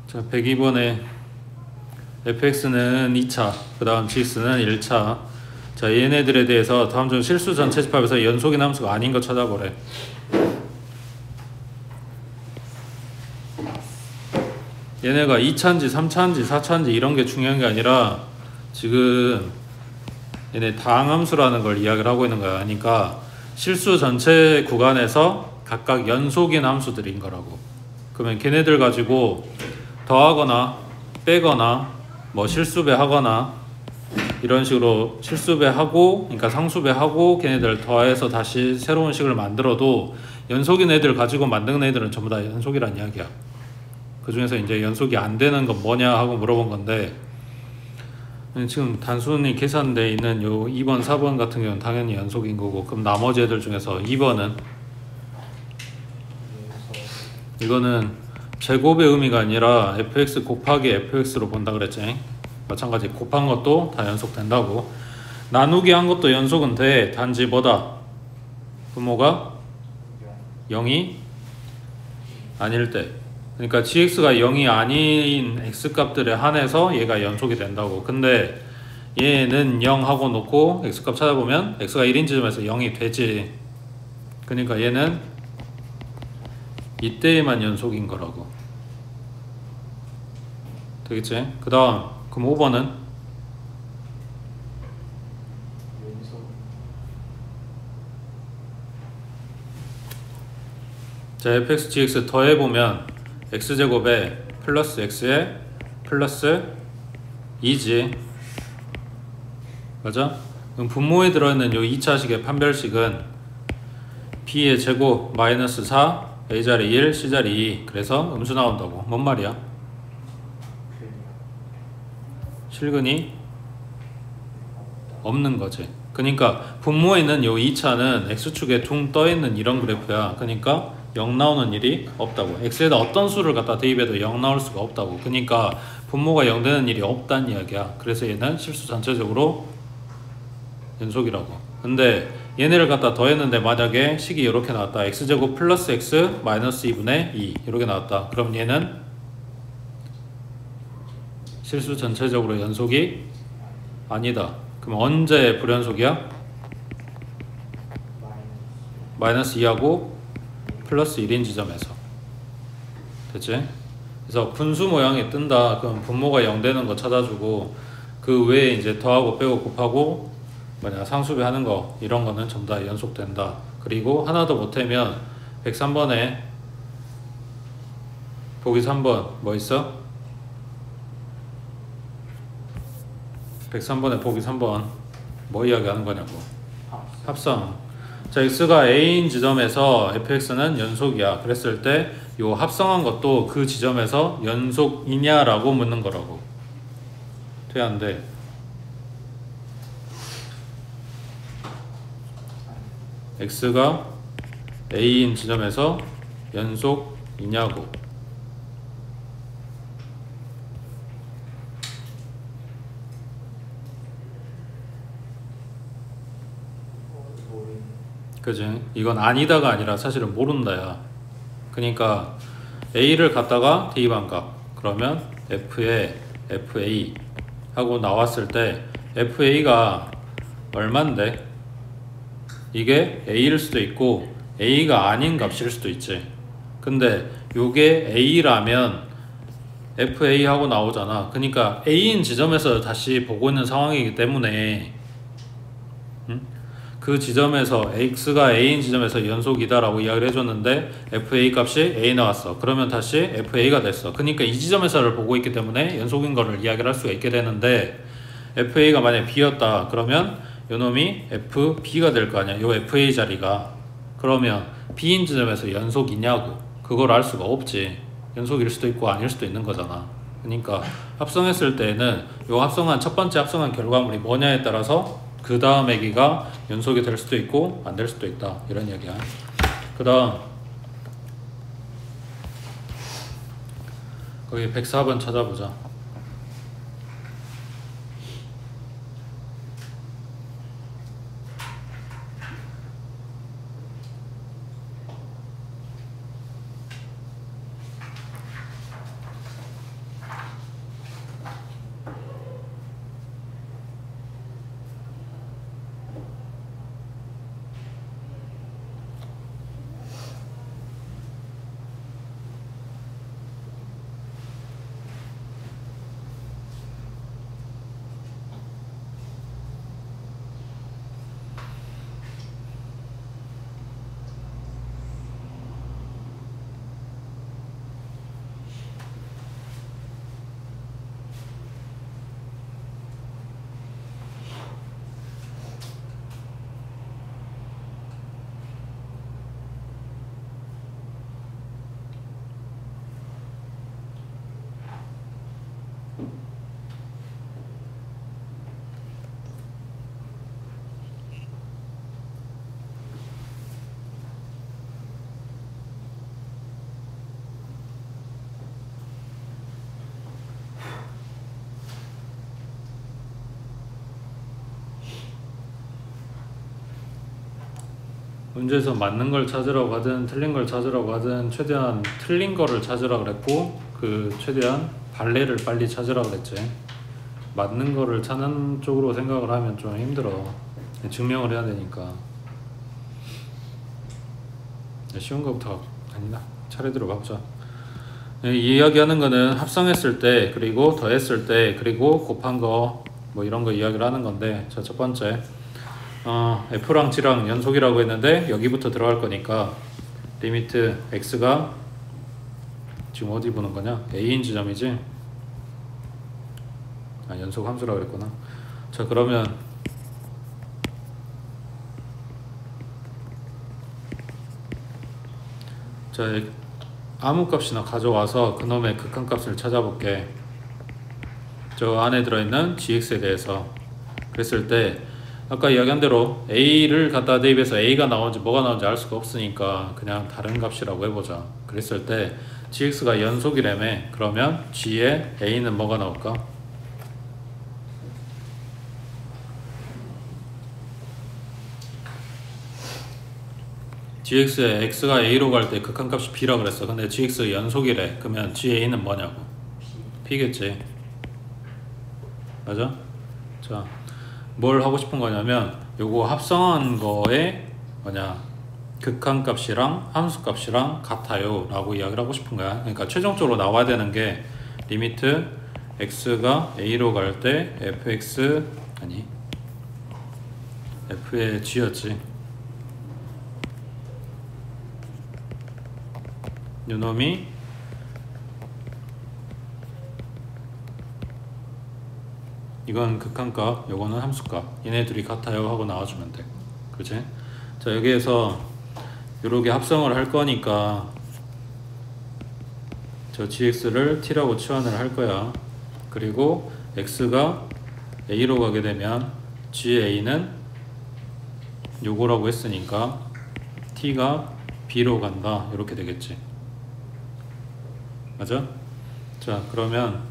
자, 102번에 fx는 2차, 그 다음 gx는 1차. 자, 얘네들에 대해서 다음 중 실수 전체 집합에서 연속인 함수가 아닌 거 찾아보래. 얘네가 2차인지 3차인지 4차인지 이런 게 중요한 게 아니라 지금 얘네 다항함수라는 걸 이야기를 하고 있는 거야. 그러니까 실수 전체 구간에서 각각 연속인 함수들인 거라고. 그러면 걔네들 가지고 더하거나 빼거나 뭐 실수배하거나 이런 식으로 실수배하고, 그러니까 상수배하고 걔네들 더해서 다시 새로운 식을 만들어도 연속인 애들 가지고 만든 애들은 전부 다 연속이란 이야기야. 그 중에서 이제 연속이 안 되는 건 뭐냐 하고 물어본 건데, 지금 단순히 계산돼 있는 요 2번, 4번 같은 경우는 당연히 연속인 거고, 그럼 나머지 애들 중에서 2번은 이거는 제곱의 의미가 아니라 fx 곱하기 fx로 본다 그랬지. 마찬가지 곱한 것도 다 연속된다고. 나누기 한 것도 연속은 돼. 단지 뭐다? 분모가 0이 아닐 때. 그러니까 gx가 0이 아닌 x값들에 한해서 얘가 연속이 된다고. 근데 얘는 0 하고 놓고 x값 찾아보면 x가 1인 지점에서 0이 되지. 그러니까 얘는 이때에만 연속인 거라고. 되겠지? 그 다음 그럼 5번은 자, fx, gx 더해보면 x제곱에 플러스 x에 플러스 2지. 맞아? 그럼 분모에 들어있는 요 2차식의 판별식은 b의 제곱 마이너스 4 a자리 1 c자리 2. 그래서 음수 나온다고. 뭔 말이야? 실근이 없는 거지. 그러니까 분모에 있는 요 2차는 x축에 둥 떠있는 이런 그래프야. 그러니까 0 나오는 일이 없다고. x에다 어떤 수를 갖다 대입해도 0 나올 수가 없다고. 그러니까 분모가 0 되는 일이 없다는 이야기야. 그래서 얘는 실수 전체적으로 연속이라고. 근데 얘네를 갖다 더했는데 만약에 식이 이렇게 나왔다. x제곱 플러스 x 마이너스 2분의 2 이렇게 나왔다. 그럼 얘는 실수 전체적으로 연속이 아니다. 그럼 언제 불연속이야? 마이너스 2하고 플러스 1인 지점에서. 됐지? 그래서 분수 모양이 뜬다. 그럼 분모가 0 되는 거 찾아주고, 그 외에 이제 더하고 빼고 곱하고 만약 상수배 하는 거 이런 거는 전부 다 연속된다. 그리고 하나 더 보태면 103번에 보기 3번 뭐 있어? 103번에 보기 3번 뭐 이야기하는 거냐고. 합성. 자, x가 a인 지점에서 fx는 연속이야. 그랬을 때 요 합성한 것도 그 지점에서 연속이냐라고 묻는 거라고. 돼, 안 돼? x가 a인 지점에서 연속이냐고. 그지? 이건 아니다가 아니라 사실은 모른다야. 그러니까 a를 갖다가 대입한 값, 그러면 f에 fa 하고 나왔을 때 fa가 얼만데? 이게 a일 수도 있고 a가 아닌 값일 수도 있지. 근데 요게 a라면 fa 하고 나오잖아. 그러니까 a인 지점에서 다시 보고 있는 상황이기 때문에 그 지점에서 x가 a인 지점에서 연속이다 라고 이야기를 해줬는데 fa 값이 a 나왔어. 그러면 다시 fa가 됐어. 그러니까 이 지점에서를 보고 있기 때문에 연속인 거를 이야기를 할 수가 있게 되는데, fa가 만약에 b였다 그러면 요놈이 fb가 될 거 아니야. 요 fa 자리가. 그러면 b인 지점에서 연속이냐고. 그걸 알 수가 없지. 연속일 수도 있고 아닐 수도 있는 거잖아. 그러니까 합성했을 때는 요 합성한 첫 번째 합성한 결과물이 뭐냐에 따라서 그 다음 애기가 연속이 될 수도 있고 안 될 수도 있다. 이런 얘기야. 그 다음 거기 104번 찾아보자. 문제에서 맞는 걸 찾으라고 하든 틀린 걸 찾으라고 하든 최대한 틀린 거를 찾으라고 그랬고 그 최대한 발레를 빨리 찾으라고 그랬지. 맞는 거를 찾는 쪽으로 생각을 하면 좀 힘들어. 증명을 해야 되니까. 쉬운 거부터 아니다. 차례대로 가보자. 이 이야기하는 거는 합성했을 때, 그리고 더했을 때, 그리고 곱한 거 뭐 이런 거 이야기를 하는 건데, 자, 첫 번째 F랑 G랑 연속이라고 했는데 여기부터 들어갈 거니까 리미트 X가 지금 어디 보는 거냐? A인 지점이지? 연속 함수라고 그랬구나. 자, 그러면 자, 아무 값이나 가져와서 그놈의 극한값을 찾아볼게. 저 안에 들어있는 gx에 대해서. 그랬을 때 아까 이야기한 대로 a를 갖다 대입해서 a가 나오는지 뭐가 나오는지 알 수가 없으니까 그냥 다른 값이라고 해보자. 그랬을 때 gx가 연속이라며. 그러면 g에 a는 뭐가 나올까? gx에 x가 a로 갈 때 극한값이 b라 그랬어. 근데 gx 연속이래. 그러면 ga는 뭐냐고? p겠지. 맞아? 자, 뭘 하고 싶은 거냐면 요거 합성한 거에 뭐냐, 극한값이랑 함수값이랑 같아요 라고 이야기를 하고 싶은 거야. 그러니까 최종적으로 나와야 되는 게 리미트 x가 a로 갈 때 fx 아니 f의 g였지. 요놈이 이건 극한값, 요거는 함수값, 얘네 둘이 같아요 하고 나와주면 돼. 그치? 자, 여기에서 요렇게 합성을 할 거니까 저 gx를 t라고 치환을 할 거야. 그리고 x가 a로 가게 되면 ga는 요거라고 했으니까 t가 b로 간다 이렇게 되겠지. 맞아? 자, 그러면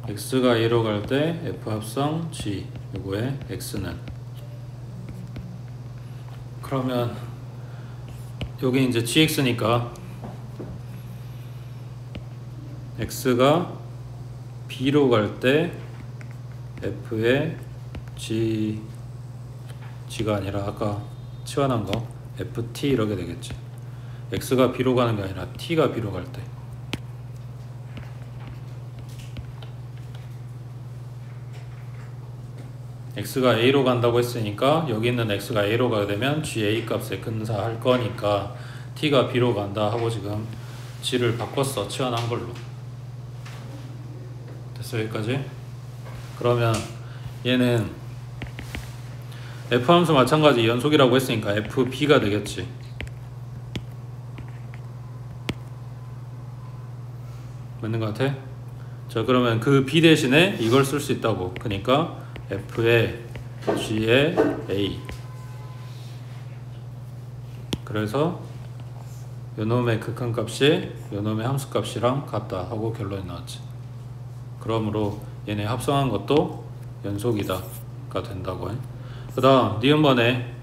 x가 a로 갈 때 f 합성 g, 요거의 x는, 그러면 여기 이제 gx니까 x가 b로 갈 때 f의 g가 아니라 아까 치환한 거 ft 이렇게 되겠지. x가 b로 가는 게 아니라 t가 b로 갈 때. x가 a로 간다고 했으니까 여기 있는 x가 a로 가게 되면 ga 값에 근사할 거니까 t가 b로 간다 하고 지금 g를 바꿨어. 치환한 걸로. 됐어, 여기까지? 그러면 얘는 f 함수 마찬가지 연속이라고 했으니까 fb가 되겠지. 맞는 것 같아? 자, 그러면 그 b 대신에 이걸 쓸 수 있다고. 그러니까 f의 g의 a. 그래서 요놈의 극한값이 요놈의 함수값이랑 같다 하고 결론이 나왔지. 그러므로 얘네 합성한 것도 연속이다가 된다고 해. 그 다음 니은번에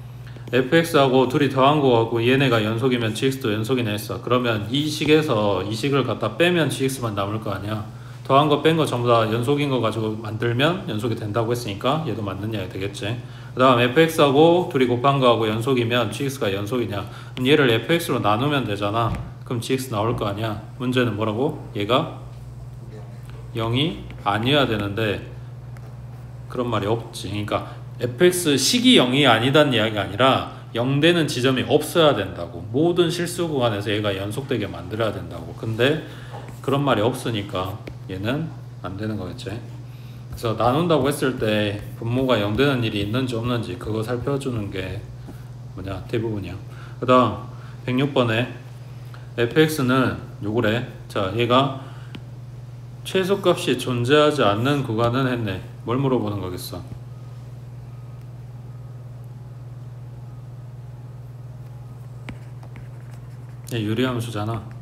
fx하고 둘이 더한 거하고 얘네가 연속이면 gx도 연속이네 했어. 그러면 이 식에서 이 식을 갖다 빼면 gx만 남을 거 아니야. 더한 거 뺀 거 전부 다 연속인 거 가지고 만들면 연속이 된다고 했으니까 얘도 맞는 이야기 되겠지. 그 다음 fx하고 둘이 곱한 거하고 연속이면 gx가 연속이냐. 그럼 얘를 fx로 나누면 되잖아. 그럼 gx 나올 거 아니야. 문제는 뭐라고? 얘가 0이 아니어야 되는데 그런 말이 없지. 그러니까 fx 식이 0이 아니다는 이야기가 아니라 0 되는 지점이 없어야 된다고. 모든 실수 구간에서 얘가 연속되게 만들어야 된다고. 근데 그런 말이 없으니까 얘는 안 되는 거겠지. 그래서 나눈다고 했을 때 분모가 0 되는 일이 있는지 없는지 그거 살펴주는 게 뭐냐, 대부분이야. 그 다음 106번에 fx는 요거래. 자, 얘가 최소값이 존재하지 않는 구간은 했네. 뭘 물어보는 거겠어? 얘 유리함수잖아.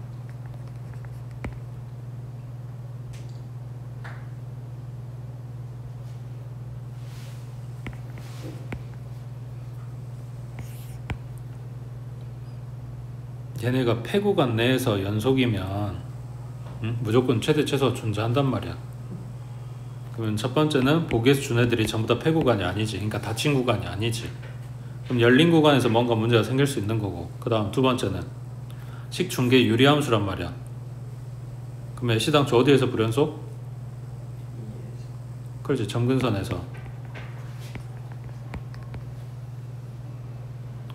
얘네가 폐구간 내에서 연속이면 무조건 최대 최소가 존재한단 말이야. 그러면 첫 번째는 보기에서 준 애들이 전부 다 폐구간이 아니지. 그러니까 닫힌 구간이 아니지. 그럼 열린 구간에서 뭔가 문제가 생길 수 있는 거고, 그 다음 두 번째는 식중계 유리함수란 말이야. 그러면 시당초 어디에서 불연속? 그렇지, 점근선에서.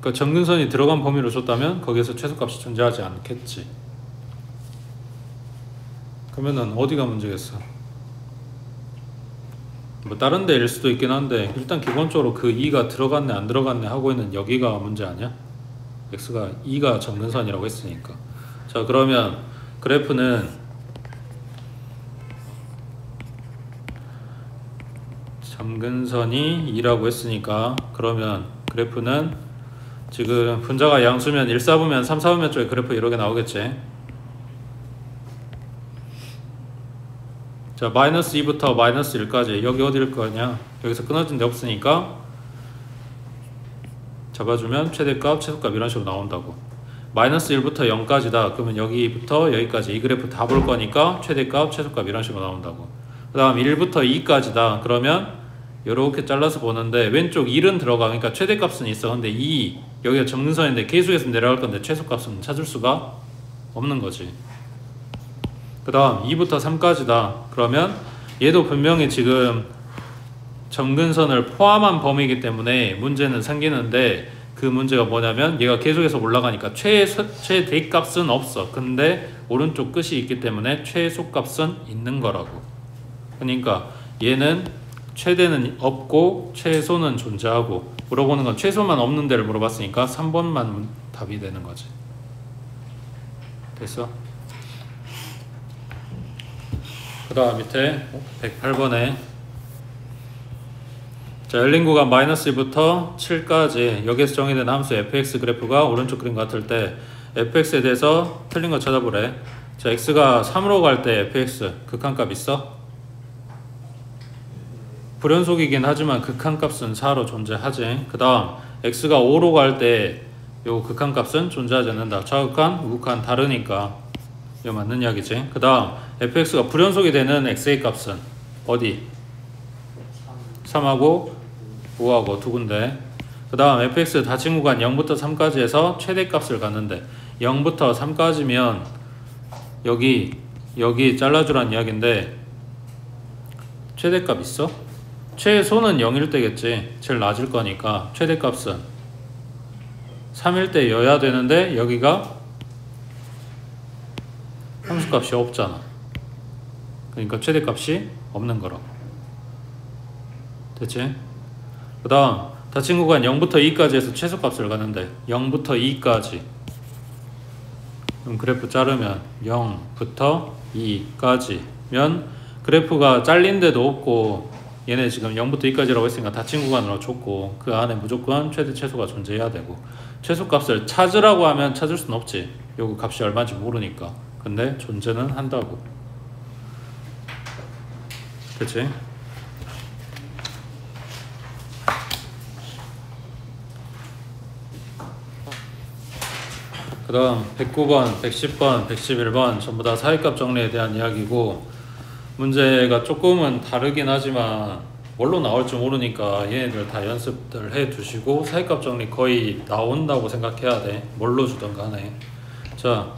그러니까 점근선이 들어간 범위로 줬다면 거기에서 최소값이 존재하지 않겠지. 그러면은 어디가 문제겠어? 뭐 다른 데일 수도 있긴 한데 일단 기본적으로 그 2가 들어갔네 안 들어갔네 하고 있는 여기가 문제 아니야? x가 2가 점근선이라고 했으니까. 자, 그러면 그래프는 점근선이 2라고 했으니까, 그러면 그래프는 지금 분자가 양수면 1, 4부면 3, 4부면 쪽에 그래프 이렇게 나오겠지. 자, 마이너스 2부터 마이너스 1까지 여기 어디일 거냐? 여기서 끊어진 데 없으니까 잡아주면 최대값, 최소값 이런 식으로 나온다고. 마이너스 1부터 0까지다. 그러면 여기부터 여기까지 이 그래프 다 볼 거니까 최대값, 최소값 이런 식으로 나온다고. 그 다음 1부터 2까지다. 그러면 이렇게 잘라서 보는데 왼쪽 1은 들어가. 그러니까 최대값은 있어. 근데 2, 여기가 점근선인데 계속해서 내려갈 건데 최소값은 찾을 수가 없는 거지. 그 다음 2부터 3까지다. 그러면 얘도 분명히 지금 점근선을 포함한 범위이기 때문에 문제는 생기는데, 그 문제가 뭐냐면 얘가 계속해서 올라가니까 최대값은 없어. 근데 오른쪽 끝이 있기 때문에 최소값은 있는 거라고. 그러니까 얘는 최대는 없고 최소는 존재하고, 물어보는 건 최소만 없는 데를 물어봤으니까 3번만 답이 되는 거지. 됐어? 그 다음 밑에 108번에 자, 열린 구간 마이너스 2부터 7까지 여기에서 정의된 함수 fx 그래프가 오른쪽 그림 같을 때 fx에 대해서 틀린 거 찾아보래. 자, x가 3으로 갈 때 fx 극한값 있어? 불연속이긴 하지만 극한값은 4로 존재하지. 그 다음 x가 5로 갈 때 요 극한값은 존재하지 않는다. 좌극한, 우극한 다르니까 이거 맞는 이야기지. 그 다음 fx가 불연속이 되는 x의 값은 어디? 3하고 5하고 두 군데. 그 다음 fx 닫힌 구간 0부터 3까지 해서 최대값을 갖는데 0부터 3까지면 여기 잘라주란 이야기인데 최대값 있어? 최소는 0일 때겠지. 제일 낮을 거니까 최대값은 3일 때여야 되는데 여기가 함수값이 없잖아. 그러니까 최대값이 없는 거라고. 됐지? 그 다음 닫힌 구간 0부터 2까지 해서 최소값을 가는데 0부터 2까지, 그럼 그래프 자르면 0부터 2까지면 그래프가 잘린 데도 없고 얘네 지금 0부터 2까지라고 했으니까 닫힌 구간으로 줬고 그 안에 무조건 최대 최소가 존재해야 되고, 최소값을 찾으라고 하면 찾을 수는 없지. 요거 값이 얼마인지 모르니까. 근데 존재는 한다고. 그치? 그 다음 109번, 110번, 111번 전부 다 사이값 정리에 대한 이야기고, 문제가 조금은 다르긴 하지만 뭘로 나올지 모르니까 얘네들 다 연습들 해 두시고 사이값 정리 거의 나온다고 생각해야 돼. 뭘로 주든 간에. 자,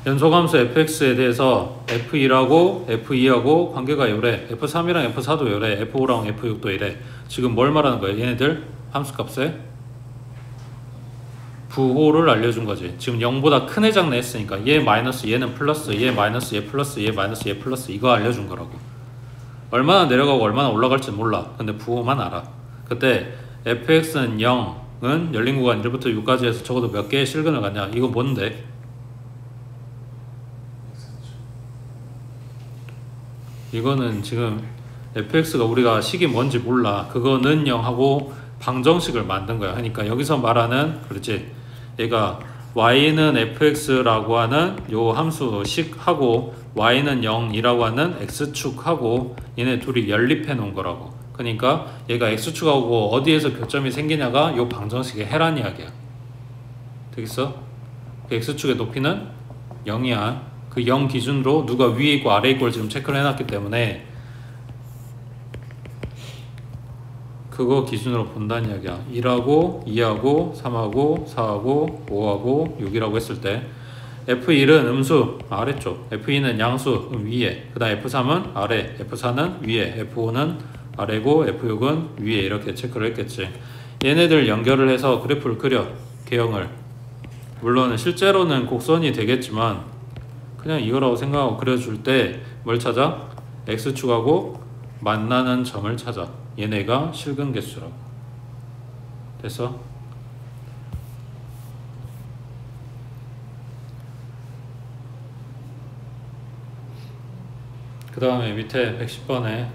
연속함수 fx에 대해서 f1하고 f2하고 관계가 요래. f3이랑 f4도 요래. f5랑 f6도 이래. 지금 뭘 말하는 거야? 얘네들 함수값에 부호를 알려준 거지. 지금 0보다 큰 애 작네 했으니까 얘 마이너스 얘는 플러스, 얘 마이너스 얘 플러스, 얘 마이너스 얘 플러스 이거 알려준 거라고. 얼마나 내려가고 얼마나 올라갈지 몰라. 근데 부호만 알아. 그때 fx는 0은 열린 구간 1부터 6까지 해서 적어도 몇 개의 실근을 갖냐. 이거 뭔데? 이거는 지금 fx가 우리가 식이 뭔지 몰라. 그거는 0하고 방정식을 만든 거야. 그러니까 여기서 말하는, 그렇지, 얘가 y는 fx라고 하는 요 함수 식하고 y는 0이라고 하는 x축하고 얘네 둘이 연립해 놓은 거라고. 그러니까 얘가 x축하고 어디에서 교점이 생기냐가 요 방정식의 해란 이야기야. 되겠어? 그 x축의 높이는 0이야. 그 0 기준으로 누가 위에 있고 아래에 있고를 지금 체크를 해놨기 때문에 그거 기준으로 본다는 이야기야. 1하고 2하고 3하고 4하고 5하고 6이라고 했을 때 F1은 음수 아래쪽, F2는 양수 위에, 그 다음 F3은 아래, F4는 위에, F5는 아래고 F6은 위에 이렇게 체크를 했겠지. 얘네들 연결을 해서 그래프를 그려, 개형을. 물론 실제로는 곡선이 되겠지만 그냥 이거라고 생각하고 그려줄 때 뭘 찾아? X축하고 만나는 점을 찾아. 얘네가 실근 개수라고. 됐어? 그 다음에 밑에 110번에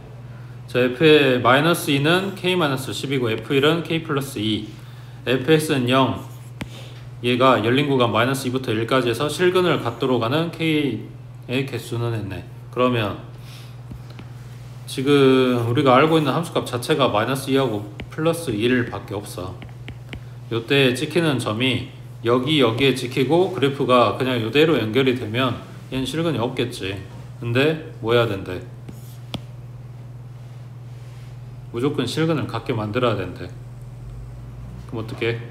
자, F의 마이너스 2는 K-10이고 F1은 K 플러스 2, Fx는 0, 얘가 열린 구간 마이너스 2부터 1까지 해서 실근을 갖도록 하는 K의 개수는 했네. 그러면 지금 우리가 알고 있는 함수값 자체가 마이너스 2하고 플러스 1 밖에 없어. 요때 찍히는 점이 여기에 찍히고 그래프가 그냥 요대로 연결이 되면 얘는 실근이 없겠지. 근데 뭐 해야 된대? 무조건 실근을 갖게 만들어야 된대. 그럼 어떻게?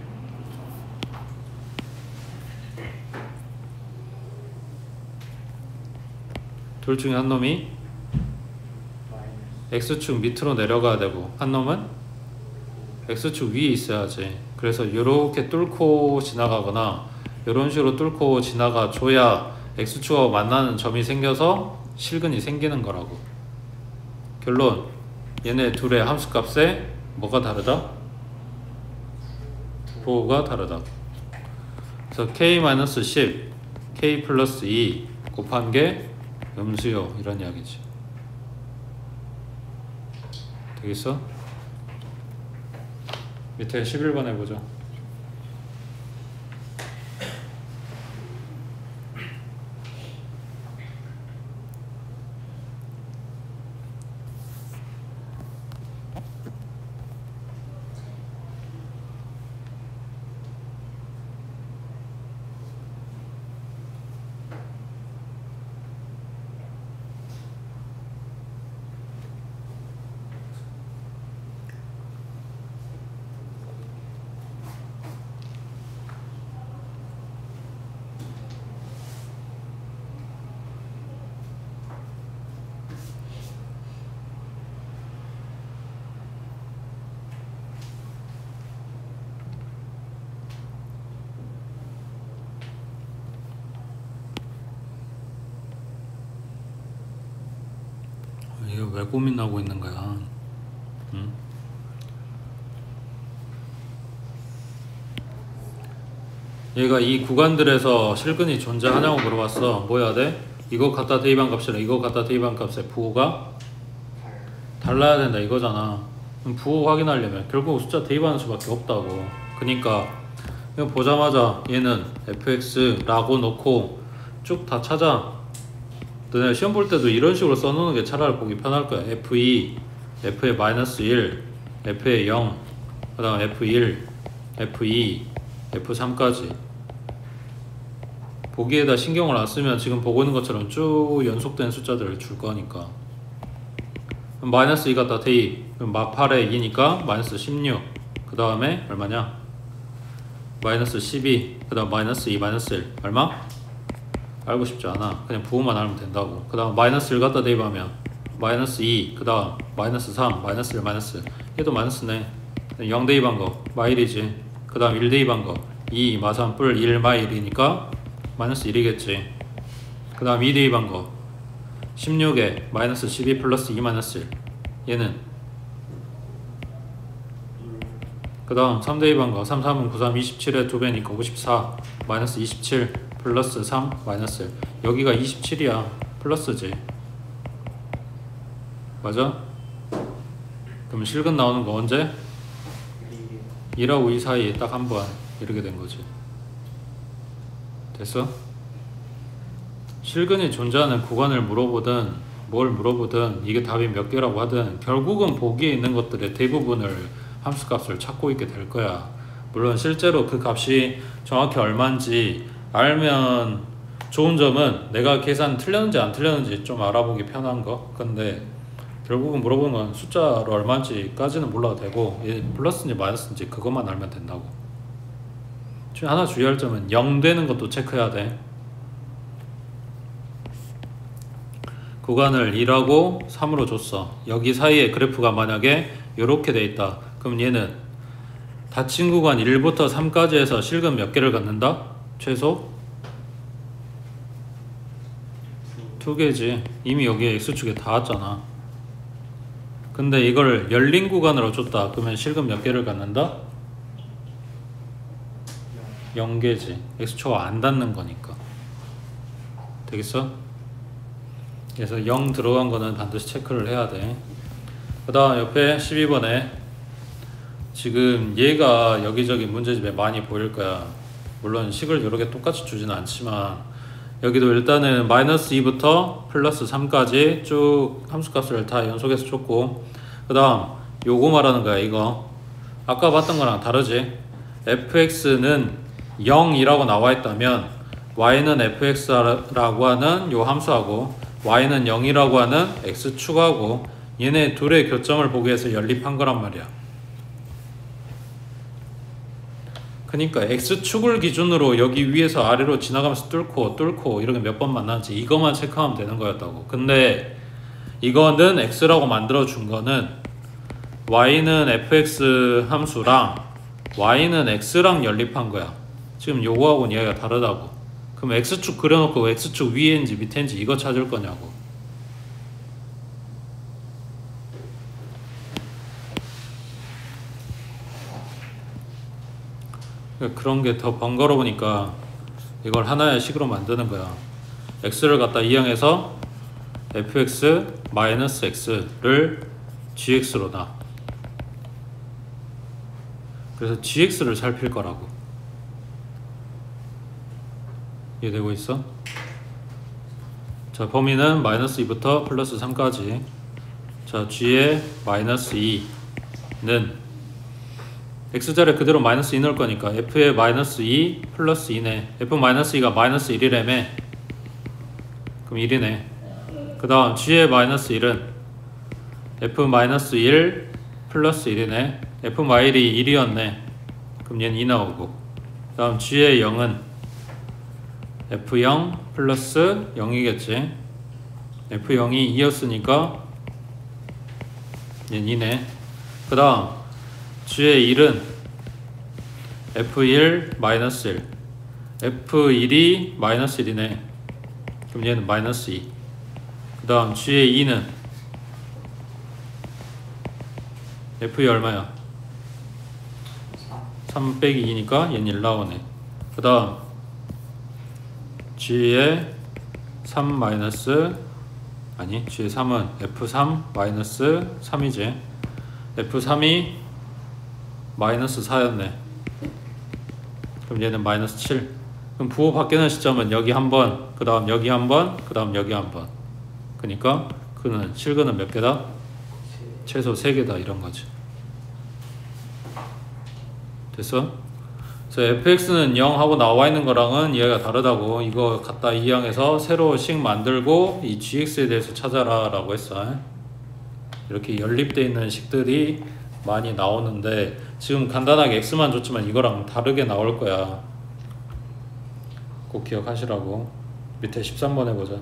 둘 중에 한 놈이 X축 밑으로 내려가야 되고 한 놈은 X축 위에 있어야지. 그래서 이렇게 뚫고 지나가거나 이런 식으로 뚫고 지나가 줘야 X축하고 만나는 점이 생겨서 실근이 생기는 거라고. 결론, 얘네 둘의 함수값에 뭐가 다르다? 부호가 다르다. 그래서 K-10, K 플러스 2 곱한 게 음수요, 이런 이야기지. 되겠어? 밑에 11번 해보자. 이거 왜 고민하고 있는 거야? 응? 얘가 이 구간들에서 실근이 존재하냐고 물어봤어. 뭐 해야 돼? 이거 갖다 대입한 값이랑 이거 갖다 대입한 값의 부호가 달라야 된다 이거잖아. 그럼 부호 확인하려면 결국 숫자 대입하는 수밖에 없다고. 그니까 이거 보자마자 얘는 fx라고 놓고 쭉 다 찾아. 너네 시험 볼 때도 이런 식으로 써놓는 게 차라리 보기 편할 거야. f2, f의 마이너스 1, f의 0, 그 다음 f1, f2, f3까지. 보기에다 신경을 안 쓰면 지금 보고 있는 것처럼 쭉 연속된 숫자들을 줄 거니까. 그럼 마이너스 2 갖다 대입. 그럼 막 8에 2니까 마이너스 16. 그 다음에 얼마냐? 마이너스 12. 그 다음 마이너스 2, 마이너스 1. 얼마? 알고 싶지 않아. 그냥 부호만 알면 된다고. 그 다음 마이너스 1 갖다 대입하면 마이너스 2. 그 다음 마이너스 3, 마이너스 1, 마이너스. 얘도 마이너스네. 0 대입한 거 마일이지. 그 다음 1 대입한 거 2, 마3 뿔 1 마일이니까 마이너스 1이겠지. 그 다음 2 대입한 거 16에 마이너스 12 플러스 2 마이너스 1. 얘는 그 다음 3 대입한 거 3, 3은 9, 3, 27에 2배니까 54 마이너스 27 플러스 3 마이너스 1. 여기가 27이야. 플러스지. 맞아? 그럼 실근 나오는 거 언제? 2하고 2 사이에 딱 한 번 이렇게 된 거지. 됐어? 실근이 존재하는 구간을 물어보든 뭘 물어보든 이게 답이 몇 개라고 하든 결국은 보기에 있는 것들의 대부분을 함수값을 찾고 있게 될 거야. 물론 실제로 그 값이 정확히 얼마인지 알면 좋은 점은 내가 계산 틀렸는지 안 틀렸는지 좀 알아보기 편한 거. 근데 결국은 물어보는 건 숫자로 얼마인지까지는 몰라도 되고 플러스인지 마이너스인지 그것만 알면 된다고. 지금 하나 주의할 점은 0 되는 것도 체크해야 돼. 구간을 2라고 3으로 줬어. 여기 사이에 그래프가 만약에 이렇게 돼 있다. 그럼 얘는 닫힌 구간 1부터 3까지 해서 실근 몇 개를 갖는다? 최소 2개지. 이미 여기에 X축에 다 왔잖아. 근데 이걸 열린 구간으로 줬다. 그러면 실근 몇 개를 갖는다? 0개지. X축가 안 닿는 거니까. 되겠어? 그래서 0 들어간 거는 반드시 체크를 해야 돼. 그 다음 옆에 12번에 지금 얘가 여기저기 문제집에 많이 보일 거야. 물론 식을 여러 개 똑같이 주지는 않지만 여기도 일단은 마이너스 2부터 플러스 3까지 쭉 함수값을 다 연속해서 줬고, 그 다음 요거 말하는 거야. 이거 아까 봤던 거랑 다르지? fx는 0이라고 나와 있다면 y는 fx라고 하는 요 함수하고 y는 0이라고 하는 x축하고 얘네 둘의 교점을 보기 위해서 연립한 거란 말이야. 그러니까 x축을 기준으로 여기 위에서 아래로 지나가면서 뚫고 이렇게 몇 번 만나는지 이것만 체크하면 되는 거였다고. 근데 이거는 x라고 만들어 준 거는 y는 fx 함수랑 y는 x랑 연립한 거야. 지금 요거하고는 얘가 다르다고. 그럼 x축 그려놓고 x축 위에인지 밑에인지 이거 찾을 거냐고. 그런 게 더 번거로우니까 이걸 하나의 식으로 만드는 거야. x를 갖다 이항해서 fx-x를 gx로 놔. 그래서 gx를 살필 거라고. 이해되고 있어? 자, 범위는 마이너스 2부터 플러스 3까지. 자, g의 마이너스 2는 x자리에 그대로 마이너스 2 넣을 거니까 f의 마이너스 2 플러스 2네. f 마이너스 2가 마이너스 1이라며. 그럼 1이네. 그 다음 g의 마이너스 1은 f 마이너스 1 플러스 1이네. f 마일이 1이었네. 그럼 얘는 2 나오고. 그 다음 g의 0은 f0 플러스 0이겠지. f0이 2였으니까 얘는 2네. 그 다음 g의 1은 f1 마이너스 1 f1이 마이너스 1이네. 그럼 얘는 마이너스 2. 그 다음 g의 2는 f2 얼마야? 3 빼기 2니까 얘는 1 나오네. 그 다음 g의 3 마이너스 아니 g의 3은 f3 마이너스 3이지. f3이 마이너스 4였네. 그럼 얘는 마이너스 7. 그럼 부호 바뀌는 시점은 여기 한번, 그 다음 여기 한번, 그 다음 여기 한번. 그러니까 그는 실근은 몇 개다? 최소 3개다 이런 거지. 됐어? 그래서 fx는 0 하고 나와 있는 거랑은 얘가 다르다고. 이거 갖다 이항해서 새로 식 만들고 이 gx에 대해서 찾아라 라고 했어. 이렇게 연립되어 있는 식들이 많이 나오는데 지금 간단하게 x만 줬지만 이거랑 다르게 나올 거야. 꼭 기억하시라고. 밑에 13번 해보자.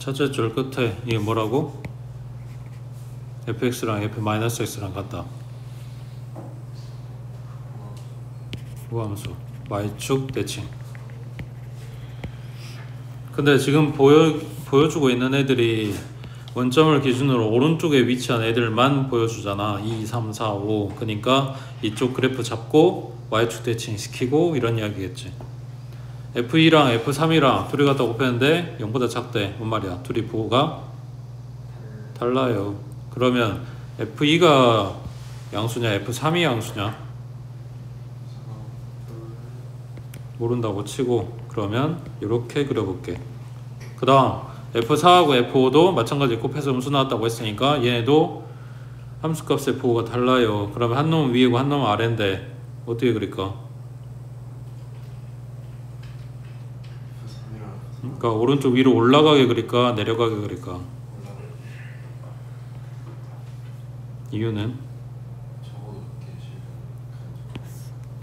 첫째 줄 끝에 이게 뭐라고? fx랑 f-x랑 같다. 우함수 y축 대칭. 근데 지금 보여주고 있는 애들이 원점을 기준으로 오른쪽에 위치한 애들만 보여주잖아. 2, 3, 4, 5. 그러니까 이쪽 그래프 잡고 y축 대칭 시키고 이런 이야기겠지. F2랑 F3이랑 둘이 갖다 곱했는데 0보다 작대. 뭔 말이야? 둘이 부호가 달라요. 그러면 F2가 양수냐 F3이 양수냐? 모른다고 치고 그러면 이렇게 그려볼게. 그 다음 F4하고 F5도 마찬가지 곱해서 음수 나왔다고 했으니까 얘네도 함수값의 부호가 달라요. 그러면 한 놈은 위이고 한 놈은 아래인데 어떻게 그릴까? 그러니까 오른쪽 위로 올라가게 그릴까 내려가게 그릴까? 이유는?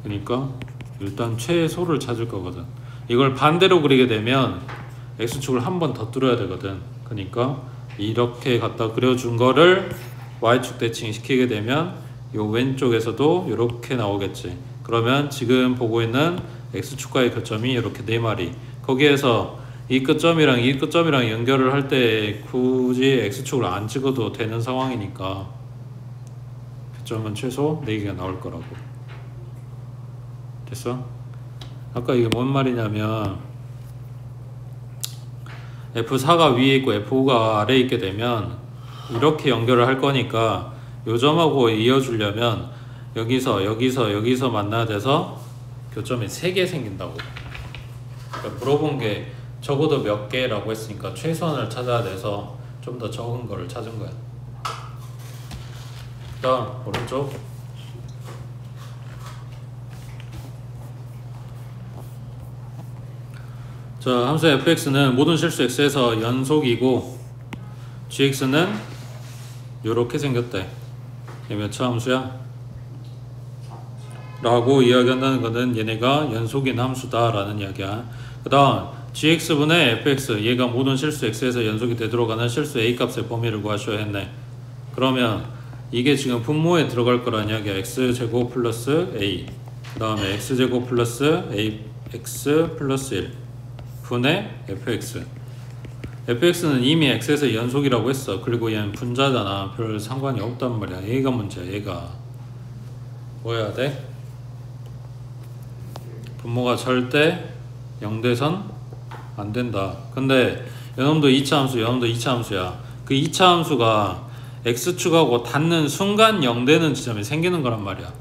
그러니까 일단 최소를 찾을 거거든. 이걸 반대로 그리게 되면 x축을 한 번 더 뚫어야 되거든. 그러니까 이렇게 갖다 그려준 거를 y축 대칭 시키게 되면 요 왼쪽에서도 이렇게 나오겠지. 그러면 지금 보고 있는 x축과의 교점이 이렇게 네 마리. 거기에서 이 끝점이랑 이 끝점이랑 연결을 할 때 굳이 x축을 안 찍어도 되는 상황이니까 교점은 최소 4개가 나올 거라고. 됐어? 아까 이게 뭔 말이냐면 F4가 위에 있고 F5가 아래에 있게 되면 이렇게 연결을 할 거니까 요 점하고 이어주려면 여기서 만나야 돼서 교점이 3개 생긴다고. 그러니까 물어본 게 적어도 몇 개라고 했으니까 최소한을 찾아야 돼서 좀 더 적은 거를 찾은 거야. 다음 오른쪽. 자, 함수 fx는 모든 실수 x에서 연속이고 gx는 요렇게 생겼대. 얘 몇 차 함수야? 라고 이야기한다는 것은 얘네가 연속인 함수다 라는 이야기야. 그 다음 gx분의 fx, 얘가 모든 실수 x에서 연속이 되도록 하는 실수 a 값의 범위를 구하셔야 했네. 그러면 이게 지금 분모에 들어갈 거란 이야기야. x제곱 플러스 a, 그 다음에 x제곱 플러스 ax 플러스 1 분의 fx. fx는 이미 x에서 연속이라고 했어. 그리고 얘는 분자잖아. 별 상관이 없단 말이야. 얘가 문제야. 얘가 뭐 해야 돼? 분모가 절대 0대선 안 된다. 근데 요놈도 2차 함수, 요놈도 2차 함수야. 그 2차 함수가 x축하고 닿는 순간 0되는 지점이 생기는 거란 말이야.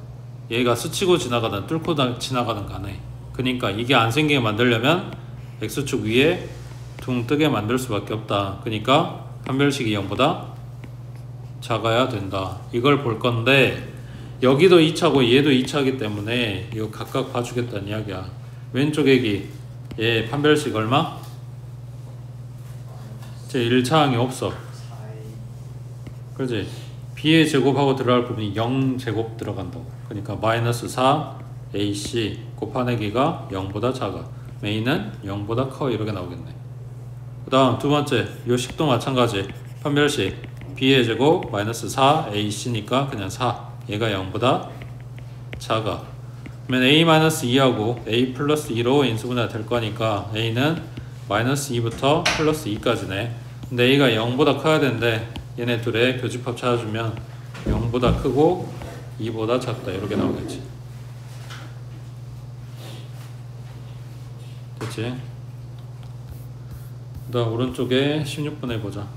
얘가 스치고 지나가든 뚫고 지나가든 간에. 그러니까 이게 안 생기게 만들려면 x축 위에 둥 뜨게 만들 수밖에 없다. 그러니까 판별식이 0보다 작아야 된다. 이걸 볼 건데 여기도 2차고 얘도 2차이기 때문에 이거 각각 봐주겠다는 이야기야. 왼쪽 애기 얘 판별식 얼마? 제 1차항이 없어. 그렇지? b의 제곱하고 들어갈 부분이 0제곱 들어간다고. 그러니까 마이너스 4 ac 곱하기가 0보다 작아. 메인은 0보다 커. 이렇게 나오겠네. 그 다음 두 번째 요 식도 마찬가지. 판별식 b의 제곱 마이너스 4 ac니까 그냥 4. 얘가 0보다 작아. 그러면 a-2하고 a 플러스 2로 인수분해가 될 거니까 a는 마이너스 2부터 플러스 2까지네. 근데 a가 0보다 커야 되는데 얘네 둘의 교집합 찾아주면 0보다 크고 2보다 작다. 이렇게 나오겠지. 됐지? 그 다음 오른쪽에 16번 해보자.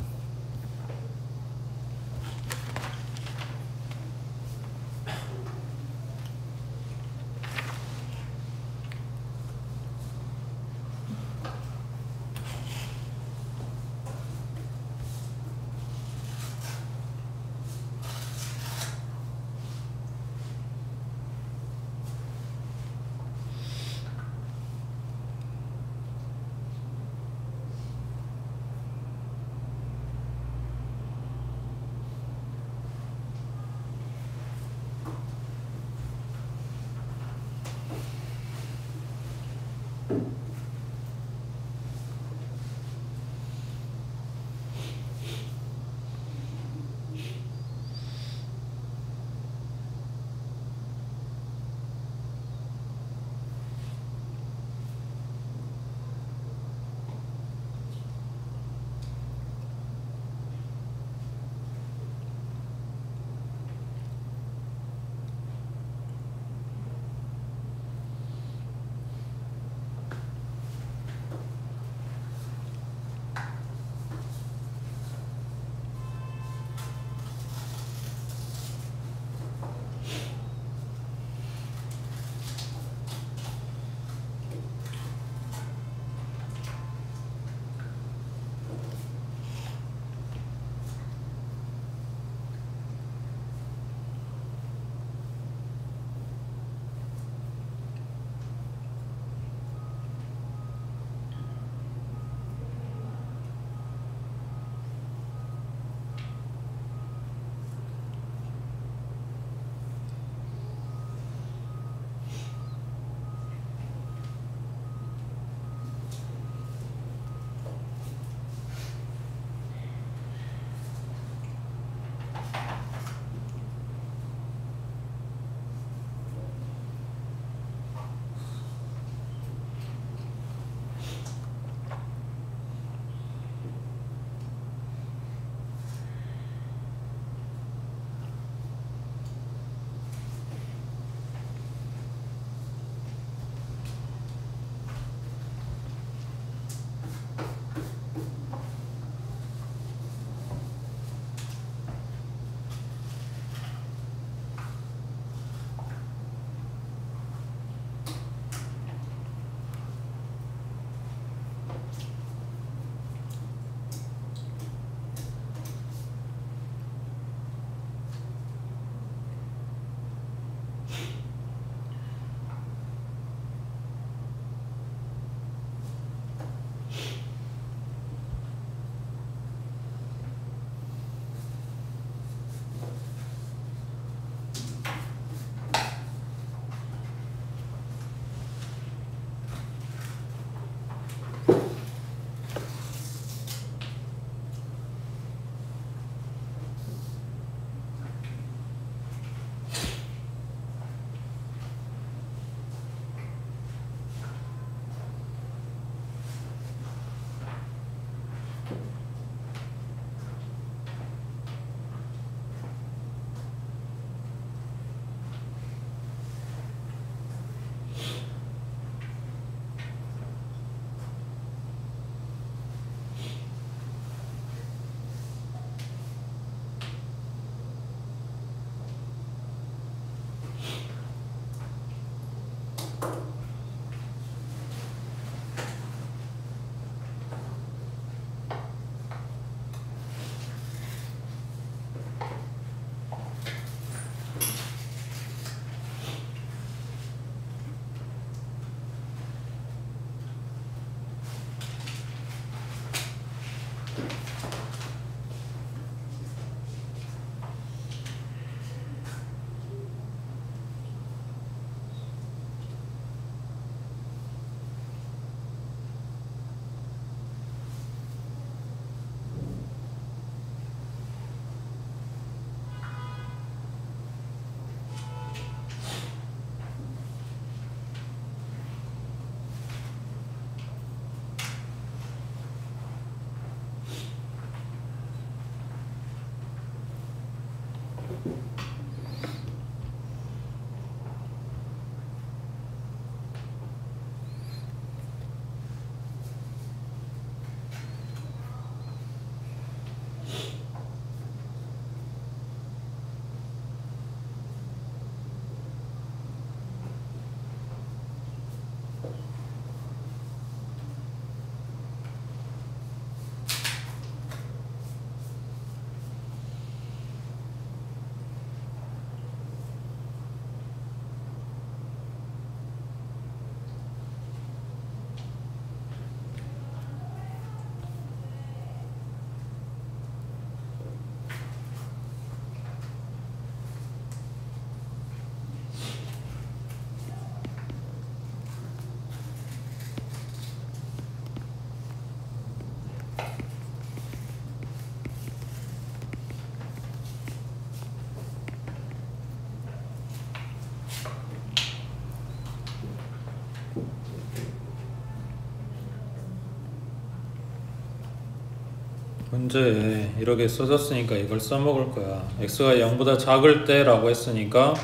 문제에 이렇게 써졌으니까 이걸 써먹을 거야. x가 0보다 작을 때라고 했으니까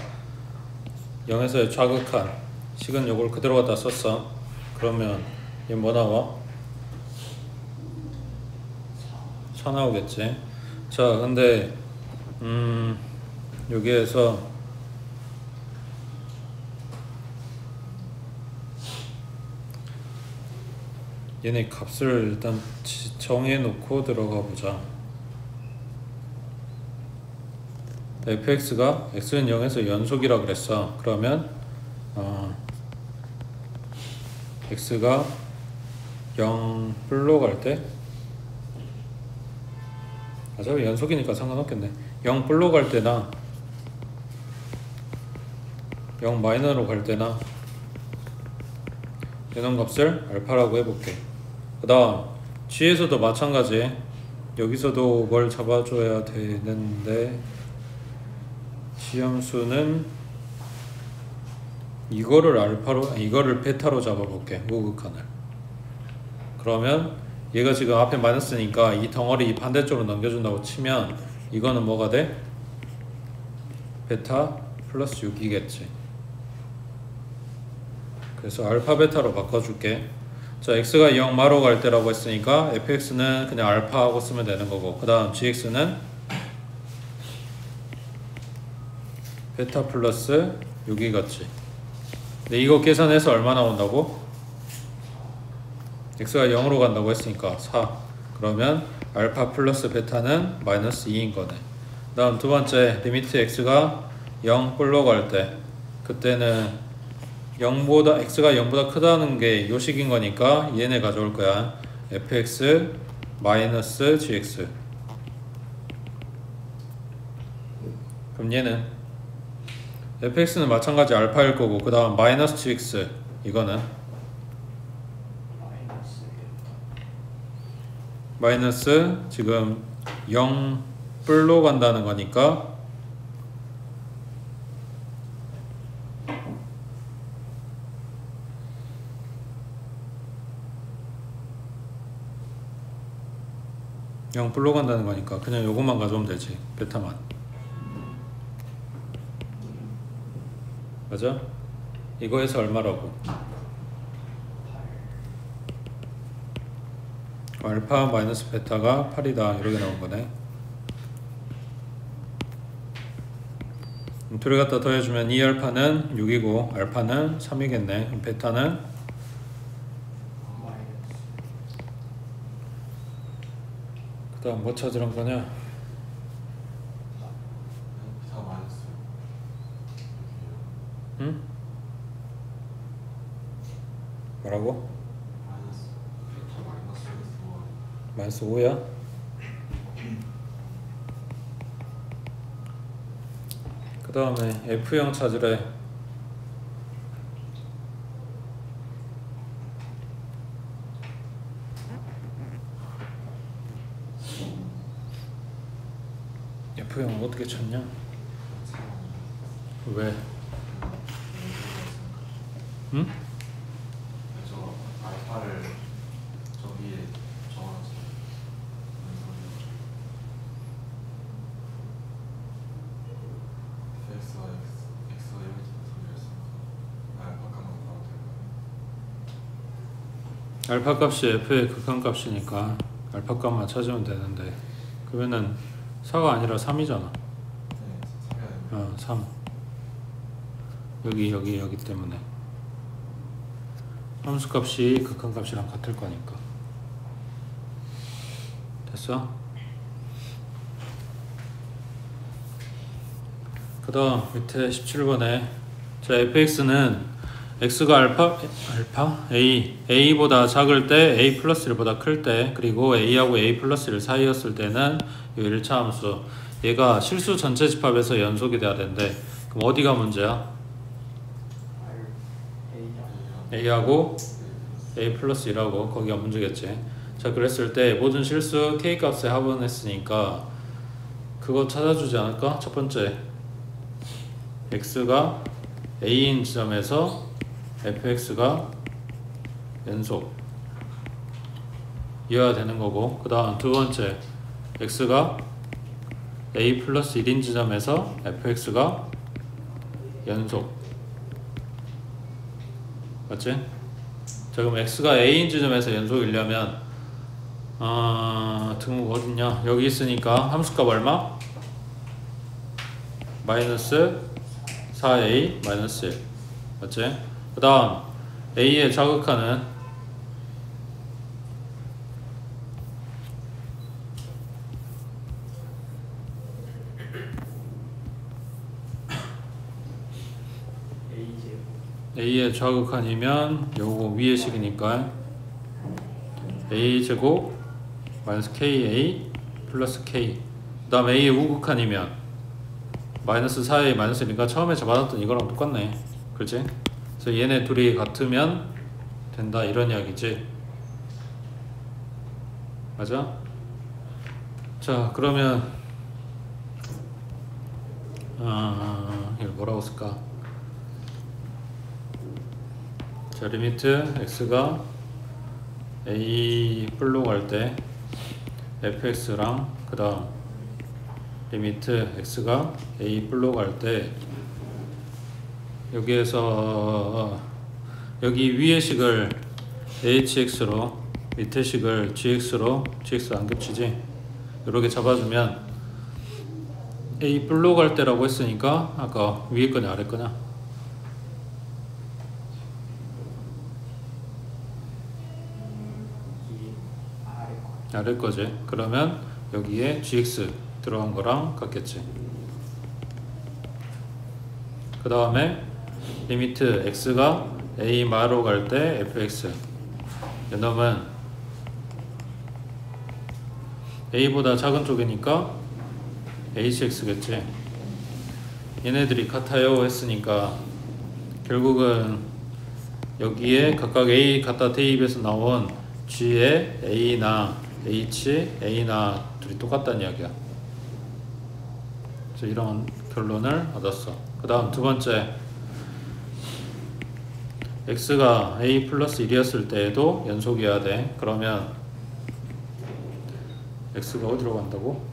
0에서의 좌극한 식은 요걸 그대로 갖다 썼어. 그러면 얘 뭐 나와? 4 나오겠지. 자, 근데 여기에서 얘네 값을 일단 정해놓고 들어가 보자. fx가 x는 0에서 연속이라 그랬어. 그러면 x가 0불로 갈 때, 어차피 연속이니까 상관없겠네. 0불로 갈 때나 0 마이너로 갈 때나 이런 값을 알파라고 해볼게. 그 다음 g에서도 마찬가지. 여기서도 뭘 잡아줘야 되는데 지함수는 이거를 알파로, 이거를 베타로 잡아볼게. 우극한을. 그러면 얘가 지금 앞에 마이너스니까 이 덩어리 반대쪽으로 넘겨준다고 치면 이거는 뭐가 돼? 베타 플러스 6이겠지. 그래서 알파 베타로 바꿔줄게. 자, x가 0 마로 갈 때라고 했으니까 fx는 그냥 알파하고 쓰면 되는 거고, 그 다음 gx는 베타 플러스 6이겠지. 근데 이거 계산해서 얼마 나온다고? x가 0으로 간다고 했으니까 4. 그러면 알파 플러스 베타는 마이너스 2인 거네. 그 다음 두 번째, 리미트 x가 0불로 갈 때, 그때는 x가 0보다 크다는 게 요식인 거니까 얘네 가져올 거야. fx 마이너스 gx. 그럼 얘는 fx는 마찬가지 알파일 거고, 그 다음 마이너스 gx, 이거는 마이너스 지금 0불로 간다는 거니까 불로 간다는 거니까 그냥 요것만 가져오면 되지. 베타만. 맞아? 이거에서 얼마라고? 알파 마이너스 베타가 8이다 이렇게 나온 거네. 둘을 갖다 더해주면 2알파는 6이고 알파는 3이겠네. 그럼 베타는 그 다음 뭐 찾으란 거냐? 응? 뭐라고? 마이너스 5야? 그 다음에 F형 찾으래. F형 어떻게 찾냐? 왜? 응? 그래서 알파를 저기에 적어놨어요. 알파 값이 f의 극한값이니까 알파 값만 찾으면 되는데 그러면은 4가 아니라 3이잖아. 네, 3. 여기 때문에 함수값이 극한값이랑 같을 거니까. 됐어? 그 다음 밑에 17번에 자 fx는 x가 알파 a보다 작을 때 a 플러스 1보다 클 때 그리고 a하고 a 플러스 1 사이였을 때는 이 1차 함수 얘가 실수 전체 집합에서 연속이 돼야 되는데 그럼 어디가 문제야? a하고 a 플러스 1하고 거기가 문제겠지. 자 그랬을 때 모든 실수 k 값에 합원했으니까 그거 찾아주지 않을까? 첫 번째 x가 a인 지점에서 fx가 연속 이어야 되는 거고 그 다음 두 번째 x가 a 플러스 1인 지점에서 fx가 연속 맞지? 자 그럼 x가 a인 지점에서 연속이려면 등목 어딨냐 여기 있으니까 함수값 얼마? 마이너스 4a 마이너스 1 맞지? 그 다음 a의 자극하는 a의 좌극한이면 요거 위의 식이니까 a제곱 마이너스 ka 플러스 k 그 다음 a의 우극한이면 마이너스 4a 마이너스 1이니까 처음에 잡아놨던 이거랑 똑같네 그렇지? 그래서 얘네 둘이 같으면 된다 이런 이야기지 맞아? 자 그러면 이걸 뭐라고 쓸까? 자 리미트 x가 a 플로 갈 때 fx랑 그 다음 리미트 x가 a 플로 갈 때 여기에서 여기 위의 식을 hx로 밑에 식을 gx로 gx 안 겹치지? 이렇게 잡아주면 a 플로 갈 때라고 했으니까 아까 위에 거냐 아래 거냐? 아래 거지. 그러면 여기에 gx 들어간 거랑 같겠지. 그 다음에 리미트 x가 a 마로 갈 때 fx 이놈은 a보다 작은 쪽이니까 hx겠지. 얘네들이 같아요 했으니까 결국은 여기에 각각 a 갖다 대입해서 나온 g의 a나 h, a나 둘이 똑같다는 이야기야. 그래서 이런 결론을 얻었어. 그 다음 두 번째 x가 a 플러스 1이었을 때에도 연속이어야 돼. 그러면 x가 어디로 간다고?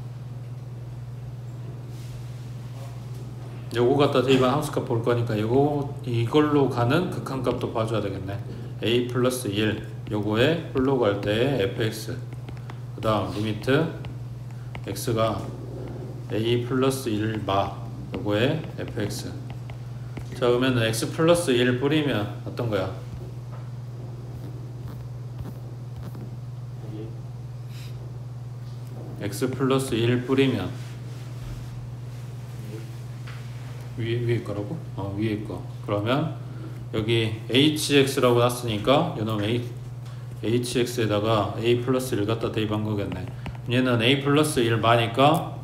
요거 갖다 대입한 함수값 볼 거니까 이걸로 가는 극한값도 봐줘야 되겠네. a 플러스 1 요거에 플로 갈 때의 fx 그 다음 리미트 x가 a 플러스 1마 요거에 fx 자 그러면 x 플러스 1 뿌리면 어떤 거야? x 플러스 1 뿌리면 위에 거라고? 위에 거 그러면 여기 hx라고 놨으니까 요놈 hx에다가 a 플러스 1 갖다 대입한 거겠네. 얘는 a 플러스 1 마니까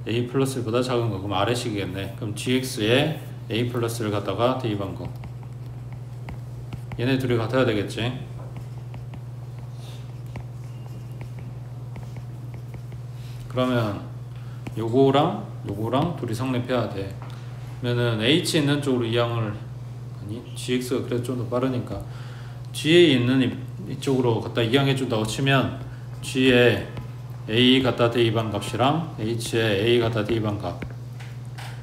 a 플러스 1보다 작은 거 그럼 아래식이겠네. 그럼 gx에 a 플러스 1 갖다가 대입한 거 얘네 둘이 같아야 되겠지. 그러면 요거랑 둘이 성립해야 돼. 그러면은 h 있는 쪽으로 이항을 gx가 그래도 좀 더 빠르니까 g에 있는 이쪽으로 갖다 이항해 준다고 치면 g에 a 갖다 대입한 값이랑 h에 a 갖다 대입한 값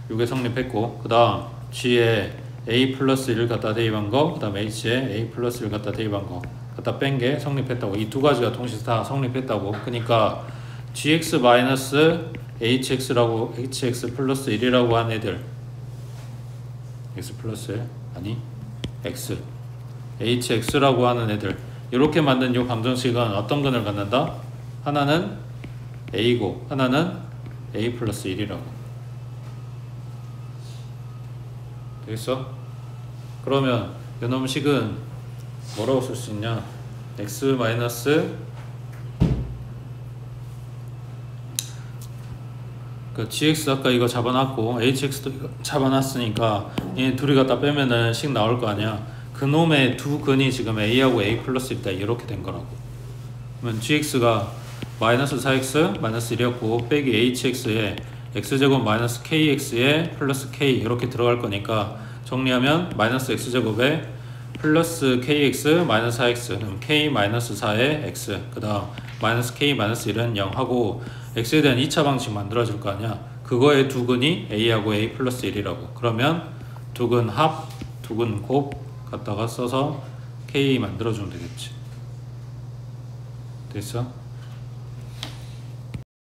요게 성립했고 그 다음 g에 a 플러스 1 갖다 대입한 거 그 다음 h에 a 플러스 1 갖다 대입한 거 갖다 뺀 게 성립했다고. 이 두 가지가 동시에 다 성립했다고. 그러니까 gx 마이너스 hx라고 hx 플러스 1이라고 한 애들 x 플러스 1 아니 x hx라고 하는 애들 이렇게 만든 이 방정식은 어떤 근을 갖는다? 하나는 a고 하나는 a 플러스 1이라고. 되겠어? 그러면 요놈식은 뭐라고 쓸 수 있냐? x 마이너스 그 gx 아까 이거 잡아놨고 hx도 이거 잡아놨으니까 이 둘이 갖다 빼면은 식 나올 거 아니야. 그놈의 두 근이 지금 a하고 a 플러스 있다 이렇게 된 거라고. 그러면 gx가 마이너스 4x 마이너스 1이었고 빼기 hx에 x제곱 마이너스 kx에 플러스 k 이렇게 들어갈 거니까 정리하면 마이너스 x제곱에 플러스 kx 마이너스 4x 그럼 k 마이너스 4에 x 그 다음 마이너스 k 마이너스 1은 0 하고 x에 대한 2차 방식 만들어질 거 아니야. 그거의 두 근이 a하고 a 플러스 1이라고. 그러면 두 근 합, 두 근 곱 갖다가 써서 k 만들어주면 되겠지. 됐어?